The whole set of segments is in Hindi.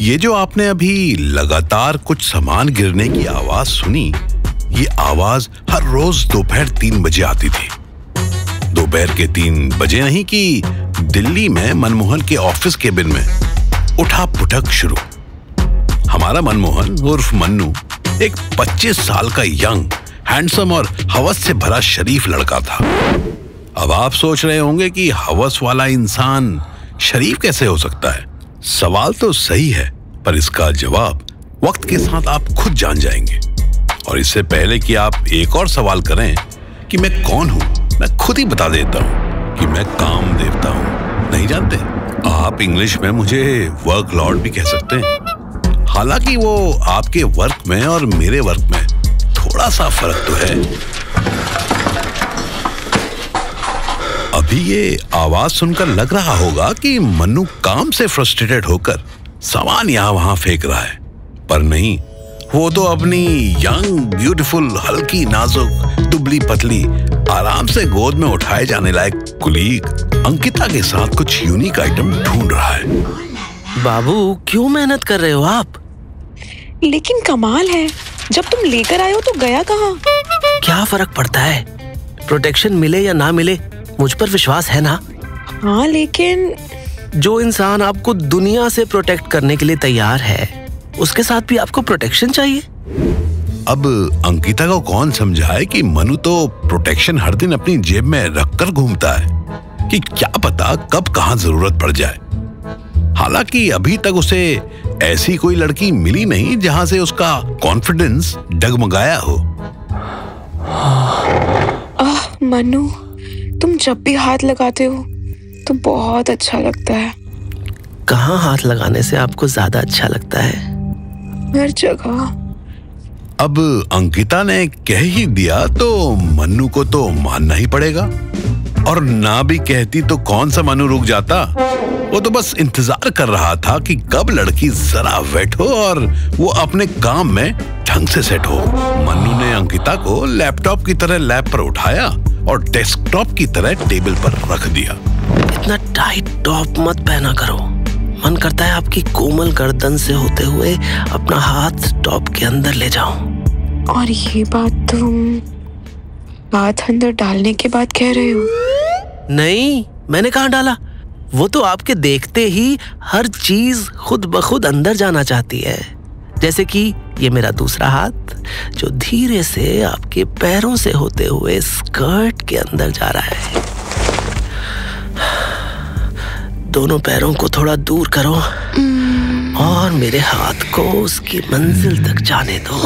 ये जो आपने अभी लगातार कुछ सामान गिरने की आवाज सुनी, ये आवाज हर रोज दोपहर 3 बजे आती थी। दोपहर के 3 बजे नहीं कि दिल्ली में मनमोहन के ऑफिस केबिन में उठा पुठक शुरू। हमारा मनमोहन उर्फ मन्नू एक 25 साल का यंग, हैंडसम और हवस से भरा शरीफ लड़का था। अब आप सोच रहे होंगे कि हवस वाला इंसान शरीफ कैसे हो सकता है। सवाल तो सही है, पर इसका जवाब वक्त के साथ आप खुद जान जाएंगे। और इससे पहले कि आप एक और सवाल करें कि मैं कौन हूं, मैं खुद ही बता देता हूं कि मैं काम देवता हूं। नहीं जानते? आप इंग्लिश में मुझे वर्क लॉर्ड भी कह सकते हैं। हालांकि वो आपके वर्क में और मेरे वर्क में थोड़ा सा फर्क तो है। अभी ये आवाज सुनकर लग रहा होगा कि मन्नू काम से फ्रस्ट्रेटेड होकर सामान यहां वहां फेंक रहा है, पर नहीं, वो तो अपनी यंग, ब्यूटीफुल, हल्की, नाजुक, दुबली पतली, आराम से गोद में उठाए जाने लायक कुलीग अंकिता के साथ कुछ यूनिक आइटम ढूंढ रहा है। बाबू, क्यों मेहनत कर रहे हो आप? लेकिन कमाल है, जब तुम लेकर आए हो तो गया कहाँ? क्या फर्क पड़ता है? प्रोटेक्शन मिले या ना मिले, मुझ पर विश्वास है ना? हाँ, लेकिन जो इंसान आपको दुनिया से प्रोटेक्ट करने के लिए तैयार है, उसके साथ भी आपको प्रोटेक्शन चाहिए। अब अंकिता को कौन समझाए कि मनु तो प्रोटेक्शन हर दिन अपनी जेब में रखकर घूमता है कि क्या पता कब कहां जरूरत पड़ जाए। हालांकि अभी तक उसे ऐसी कोई लड़की मिली नहीं जहां से उसका कॉन्फिडेंस डगमगाया हो। मनु, तुम जब भी हाथ लगाते हो तो बहुत अच्छा लगता है। कहाँ हाथ लगाने से आपको ज्यादा अच्छा लगता है? हर जगह। अब अंकिता ने कह ही दिया तो मन्नू को तो मानना ही पड़ेगा। और ना भी कहती तो कौन सा मन्नू रुक जाता। वो तो बस इंतजार कर रहा था कि कब लड़की जरा वेट हो और वो अपने काम में ढंग से सेट हो। मन्नू ने अंकिता को लैपटॉप की तरह लैप पर उठाया और डेस्कटॉप की तरह टेबल पर रख दिया। इतना टाइट टॉप मत पहना करो। मन करता है आपकी कोमल गर्दन से होते हुए अपना हाथ टॉप के अंदर ले जाऊं। और ये बात तुम हाथ अंदर डालने के बाद कह रहे हो? नहीं, मैंने कहाँ डाला। वो तो आपके देखते ही हर चीज खुद ब खुद अंदर जाना चाहती है। जैसे कि ये मेरा दूसरा हाथ जो धीरे से आपके पैरों से होते हुए स्कर्ट के अंदर जा रहा है। दोनों पैरों को थोड़ा दूर करो और मेरे हाथ को उसकी मंजिल तक जाने दो।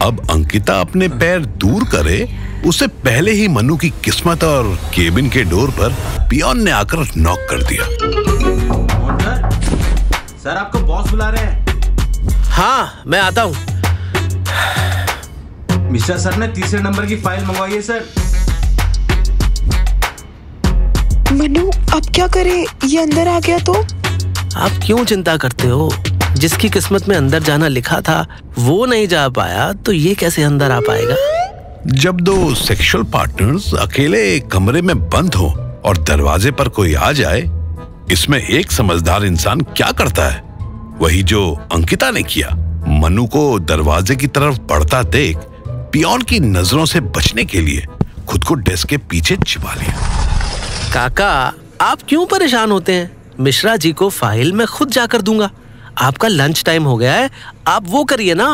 अब अंकिता अपने पैर दूर करे उससे पहले ही मनु की किस्मत और केबिन के डोर पर पियोन ने आकर नॉक कर दिया। सर, आपको बॉस बुला रहे हैं। हाँ, मैं आता हूँ। मिश्रा सर ने तीसरे नंबर की फाइल मंगवाई है सर। मनु, अब क्या करे? ये अंदर आ गया तो? आप क्यों चिंता करते हो? जिसकी किस्मत में अंदर जाना लिखा था वो नहीं जा पाया तो ये कैसे अंदर आ पाएगा? जब दो सेक्सुअल पार्टनर्स अकेले कमरे में बंद हो और दरवाजे पर कोई आ जाए, इसमें एक समझदार इंसान क्या करता है? वही जो अंकिता ने किया। मनु को दरवाजे की तरफ बढ़ता देख पियोन की नजरों से बचने के लिए खुद को डेस्क के पीछे छिपा लिया। काका, आप क्यों परेशान होते हैं? मिश्रा जी को फाइल मैं खुद जाकर दूंगा। आपका लंच टाइम हो गया है, आप वो करिए ना।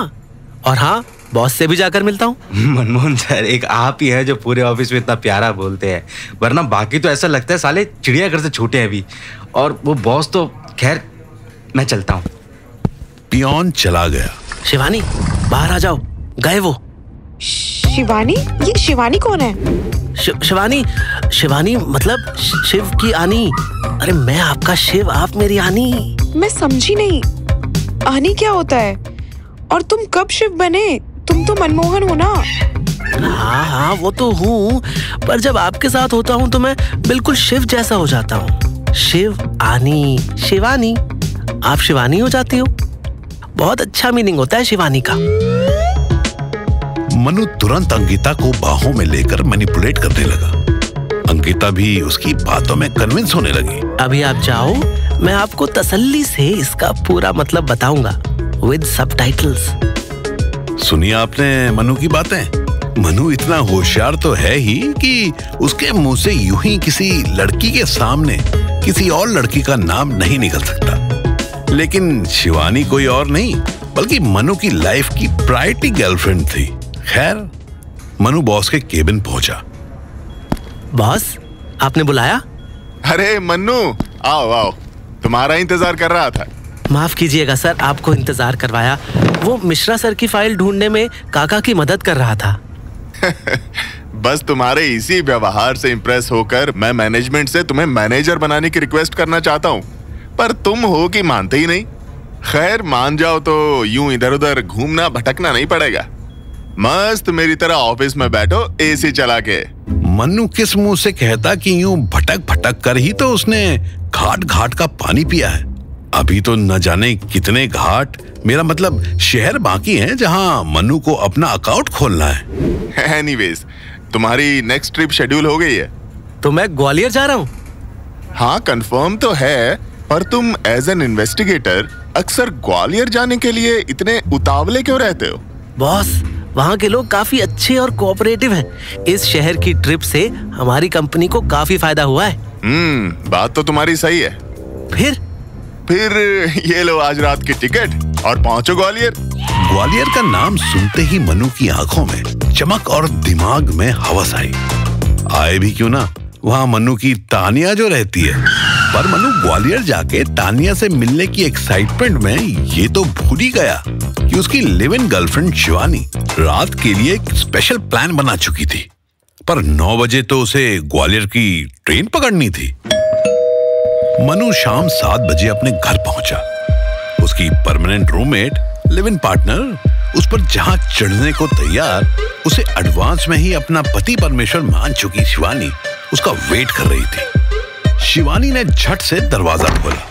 और हाँ, बॉस से भी जाकर मिलता हूँ। मनमोहन सर, एक आप ही है जो पूरे ऑफिस में इतना प्यारा बोलते हैं, वरना बाकी तो ऐसा लगता है साले चिड़ियाघर से छोटे हैं अभी। और वो बॉस तो खैर, मैं चलता हूँ। पियोन चला गया। शिवानी, बाहर आ जाओ। गए वो। शिवानी? ये शिवानी कौन है? शिवानी मतलब शिव की आनी। अरे मैं आपका शिव, आप मेरी आनी। मैं समझी नहीं, आनी क्या होता है? और तुम कब शिव बने? तुम तो मनमोहन हो ना? हाँ, वो तो हूँ, पर जब आपके साथ होता हूँ तो मैं बिल्कुल शिव जैसा हो जाता हूँ। शिव, आनी, शिवानी। आप शिवानी हो जाती हो। बहुत अच्छा मीनिंग होता है शिवानी का। मनु तुरंत अंकिता को बाहों में लेकर मैनिपुलेट करने लगा। अंकिता भी उसकी बातों में कन्विंस होने लगी। अभी आप जाओ, मैं आपको तसल्ली से इसका पूरा मतलब बताऊंगा विद सबटाइटल्स। सुनिए आपने मनु की बातें। मनु इतना होशियार तो है ही कि उसके मुंह से यूं ही किसी लड़की के सामने किसी और लड़की का नाम नहीं निकल सकता। लेकिन शिवानी कोई और नहीं बल्कि मनु की लाइफ की प्रायोरिटी गर्लफ्रेंड थी। खैर, मनु बॉस के केबिन पहुंचा। बॉस, आपने बुलाया? अरे मन्नू, आओ आओ, तुम्हारा इंतजार कर रहा था। माफ कीजिएगा सर, आपको इंतजार करवाया। वो मिश्रा सर की फाइल ढूंढने में काका की मदद कर रहा था। बस तुम्हारे इसी व्यवहार से इंप्रेस होकर मैं मैनेजमेंट से तुम्हें मैनेजर बनाने की रिक्वेस्ट करना चाहता हूँ, पर तुम हो कि मानते ही नहीं। खैर, मान जाओ तो यूं इधर उधर घूमना भटकना नहीं पड़ेगा। मस्त मेरी तरह ऑफिस में बैठो एसी चला के। मन्नू किस मुंह से कहता कि यूं भटक भटक कर ही तो उसने घाट घाट का पानी पिया है। अभी तो न जाने कितने घाट, मेरा मतलब शहर बाकी हैं जहां मन्नू को अपना अकाउंट खोलना है। एनीवेज, तुम्हारी नेक्स्ट ट्रिप शेड्यूल हो गई है? तो मैं ग्वालियर जा रहा हूँ। हाँ, कंफर्म तो है, पर तुम एज एन इन्वेस्टिगेटर अक्सर ग्वालियर जाने के लिए इतने उतावले क्यों रहते हो? बॉस, वहाँ के लोग काफी अच्छे और कोऑपरेटिव हैं। इस शहर की ट्रिप से हमारी कंपनी को काफी फायदा हुआ है। बात तो तुम्हारी सही है। फिर ये लो आज रात की टिकट और पहुंचो ग्वालियर। ग्वालियर का नाम सुनते ही मनु की आंखों में चमक और दिमाग में हवस आई। आए भी क्यों ना, वहाँ मनु की तानिया जो रहती है। पर मनु ग्वालियर जाके तानिया से मिलने की एक्साइटमेंट में ये तो भूल ही गया कि उसकी लिव इन गर्लफ्रेंड शिवानी रात के लिए एक स्पेशल प्लान बना चुकी थी। पर 9 बजे तो उसे ग्वालियर की ट्रेन पकड़नी थी। मनु शाम 7 बजे अपने घर पहुंचा। उसकी permanent roommate, live in partner उस पर जहां चढ़ने को तैयार, उसे एडवांस में ही अपना पति परमेश्वर मान चुकी शिवानी उसका वेट कर रही थी। शिवानी ने झट से दरवाजा खोला।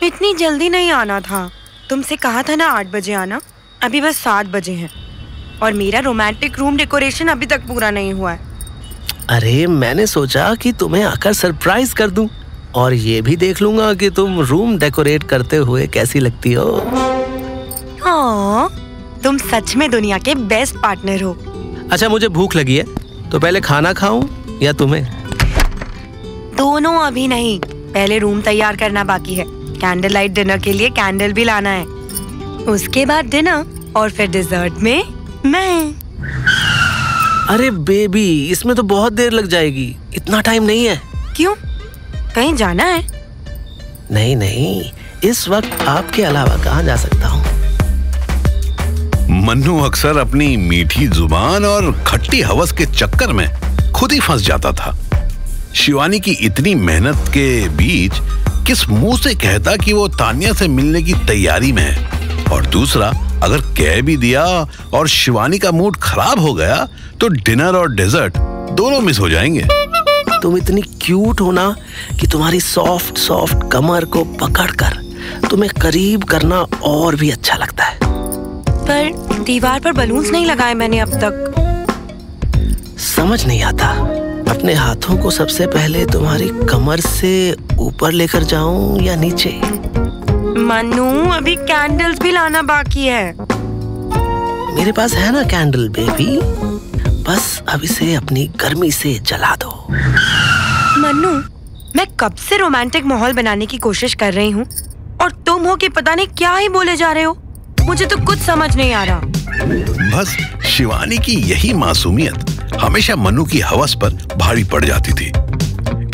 इतनी जल्दी नहीं आना था, तुमसे कहा था ना 8 बजे आना। अभी बस 7 बजे हैं और मेरा रोमांटिक रूम डेकोरेशन अभी तक पूरा नहीं हुआ है। अरे, मैंने सोचा कि तुम्हें आकर सरप्राइज कर दूं और ये भी देख लूंगा कि तुम रूम डेकोरेट करते हुए कैसी लगती हो। हाँ, तुम सच में दुनिया के बेस्ट पार्टनर हो। अच्छा, मुझे भूख लगी है, तो पहले खाना खाऊं या तुम्हें? दोनों अभी नहीं, पहले रूम तैयार करना बाकी है। कैंडल लाइट डिनर के लिए कैंडल भी लाना है, उसके बाद डिनर और फिर डिजर्ट में मैं। अरे बेबी, इसमें तो बहुत देर लग जाएगी, इतना टाइम नहीं है। क्यों, कहीं जाना है? नहीं नहीं, इस वक्त आपके अलावा कहाँ जा सकता हूँ। मन्नू अक्सर अपनी मीठी जुबान और खट्टी हवस के चक्कर में खुद ही फंस जाता था। शिवानी की इतनी मेहनत के बीच किस मुंह से कहता कि वो तानिया से मिलने की तैयारी में है, और दूसरा अगर कह भी दिया और शिवानी का मूड खराब हो गया तो डिनर और डेजर्ट दोनों मिस हो जाएंगे। तुम इतनी क्यूट हो ना कि तुम्हारी सॉफ्ट सॉफ्ट कमर को पकड़कर तुम्हें करीब करना और भी अच्छा लगता है। पर दीवार पर बलून्स नहीं लगाए मैंने अब तक। समझ नहीं आता, अपने हाथों को सबसे पहले तुम्हारी कमर से ऊपर लेकर जाऊं या नीचे? मन्नू, अभी कैंडल्स भी लाना बाकी है। मेरे पास है ना कैंडल बेबी, बस अब इसे अपनी गर्मी से जला दो। मन्नू, मैं कब से रोमांटिक माहौल बनाने की कोशिश कर रही हूँ और तुम हो कि पता नहीं क्या ही बोले जा रहे हो। मुझे तो कुछ समझ नहीं आ रहा। बस शिवानी की यही मासूमियत हमेशा मनु की हवस पर भारी पड़ जाती थी।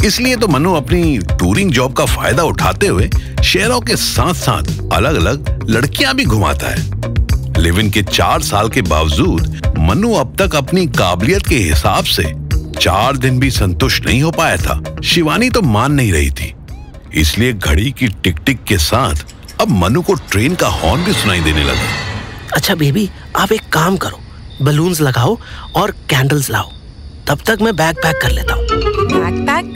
इसलिए तो मनु अपनी टूरिंग जॉब का फायदा उठाते हुए शहरों के साथ साथ अलग अलग लड़कियां भी घुमाता है। लिव इन के 4 साल के बावजूद मनु अब तक अपनी काबिलियत के हिसाब से 4 दिन भी संतुष्ट नहीं हो पाया था। शिवानी तो मान नहीं रही थी, इसलिए घड़ी की टिक टिक के साथ अब मनु को ट्रेन का हॉर्न भी सुनाई देने लगा। अच्छा बेबी, आप एक काम करो, बलून्स लगाओ और कैंडल्स लाओ, तब तक मैं बैग पैक कर लेता हूँ। Bag pack?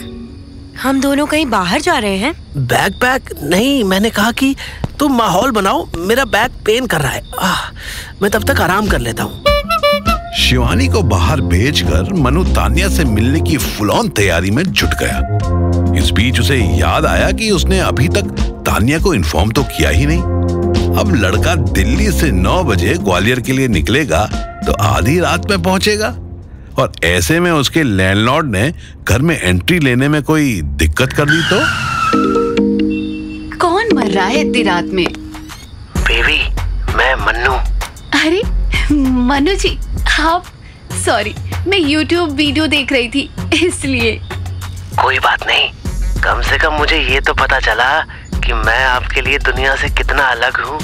हम दोनों कहीं बाहर जा रहे हैं? बैग पैक नहीं, मैंने कहा कि तुम माहौल बनाओ, मेरा बैग पेन कर रहा है। मैं तब तक आराम कर लेता हूँ। शिवानी को बाहर भेजकर मनु तान्या से मिलने की फुल ऑन तैयारी में जुट गया। इस बीच उसे याद आया कि उसने अभी तक तान्या को इन्फॉर्म तो किया ही नहीं। अब लड़का दिल्ली से 9 बजे ग्वालियर के लिए निकलेगा तो आधी रात में पहुंचेगा, और ऐसे में उसके लैंडलॉर्ड ने घर में एंट्री लेने में कोई दिक्कत कर दी तो? कौन मर रहा है इतनी रात में? बेबी, मैं मन्नू। अरे मनु जी, आप? सॉरी, मैं YouTube वीडियो देख रही थी इसलिए। कोई बात नहीं, कम से कम मुझे ये तो पता चला कि मैं आपके लिए दुनिया से कितना अलग हूँ।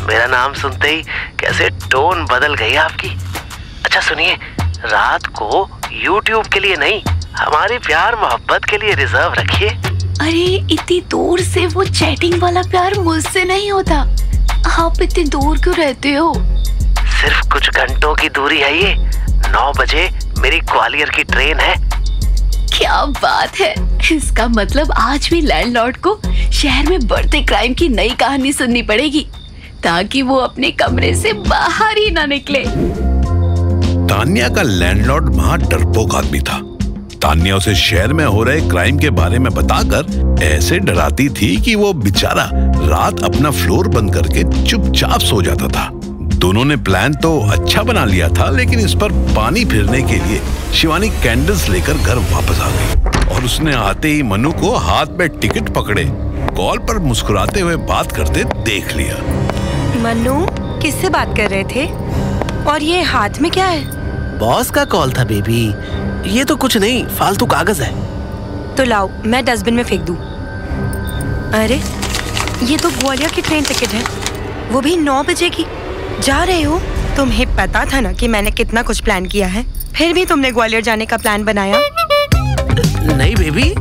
मेरा नाम सुनते ही कैसे टोन बदल गई आपकी। अच्छा सुनिए, रात को YouTube के लिए नहीं, हमारी प्यार मोहब्बत के लिए रिजर्व रखिए। अरे इतनी दूर से वो चैटिंग वाला प्यार मुझसे नहीं होता। आप इतनी दूर क्यों रहते हो? सिर्फ कुछ घंटों की दूरी है ये। 9 बजे मेरी ग्वालियर की ट्रेन है। क्या बात है! इसका मतलब आज भी लैंडलॉर्ड को शहर में बढ़ते क्राइम की नई कहानी सुननी पड़ेगी, ताकि वो अपने कमरे से बाहर ही ना निकले। तान्या का लैंडलॉर्ड वहां डरपोक आदमी था। तान्या उसे शहर में हो रहे क्राइम के बारे में बताकर ऐसे डराती थी कि वो बेचारा रात अपना फ्लोर बंद करके चुपचाप सो जाता था। दोनों ने प्लान तो अच्छा बना लिया था, लेकिन इस पर पानी फिरने के लिए शिवानी कैंडल्स लेकर घर वापस आ गई, और उसने आते ही मनु को हाथ में टिकट पकड़े कॉल पर मुस्कुराते हुए बात करते देख लिया। मनु, किससे बात कर रहे थे? और ये हाथ में क्या है? बॉस का कॉल था बेबी। ये तो कुछ नहीं, फालतू कागज है। तो लाओ, मैं डस्टबिन में फेंक दूं। अरे ये तो ग्वालियर की ट्रेन टिकट है, वो भी 9 बजे की। जा रहे हो? तुम्हें पता था ना कि मैंने कितना कुछ प्लान किया है, फिर भी तुमने ग्वालियर जाने का प्लान बनाया। नहीं बेबी,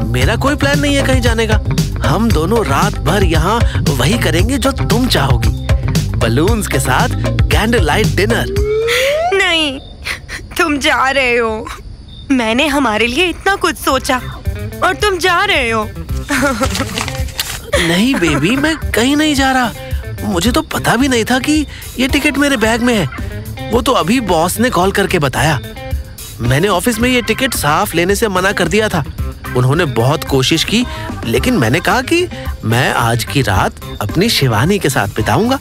मेरा कोई प्लान नहीं है कहीं जाने का। हम दोनों रात भर यहाँ वही करेंगे जो तुम चाहोगी, बलून्स के साथ कैंडल लाइट डिनर। नहीं, तुम जा रहे हो। मैंने हमारे लिए इतना कुछ सोचा और तुम जा रहे हो। नहीं बेबी, मैं कहीं नहीं जा रहा। मुझे तो पता भी नहीं था कि ये टिकट मेरे बैग में है। वो तो अभी बॉस ने कॉल करके बताया। मैंने ऑफिस में ये टिकट साफ लेने से मना कर दिया था। उन्होंने बहुत कोशिश की, लेकिन मैंने कहा कि मैं आज की रात अपनी शिवानी के साथ बिताऊंगा।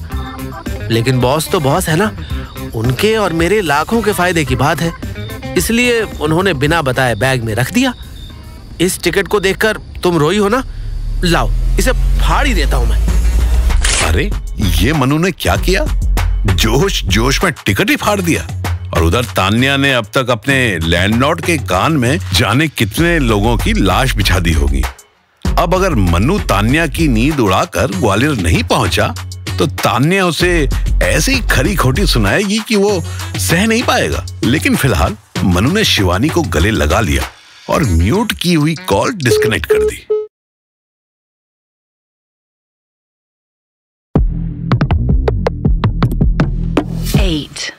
लेकिन बॉस तो बॉस है ना, उनके और मेरे लाखों के फायदे की बात है, इसलिए उन्होंने बिना बताए बैग में रख दिया। इस टिकट को देखकर तुम रोई हो ना? लाओ, इसे फाड़ ही देता हूं मैं। अरे ये मनु ने क्या किया? जोश जोश में टिकट ही फाड़ दिया। और उधर तान्या ने अब तक अपने लैंडलॉर्ड के कान में जाने कितने लोगों की लाश बिछा दी होगी। अब अगर मनु तान्या की नींद उड़ाकर ग्वालियर नहीं पहुंचा तो तान्या उसे ऐसी खरी खोटी सुनाएगी कि वो सह नहीं पाएगा। लेकिन फिलहाल मनु ने शिवानी को गले लगा लिया और म्यूट की हुई कॉल डिस्कनेक्ट कर दी।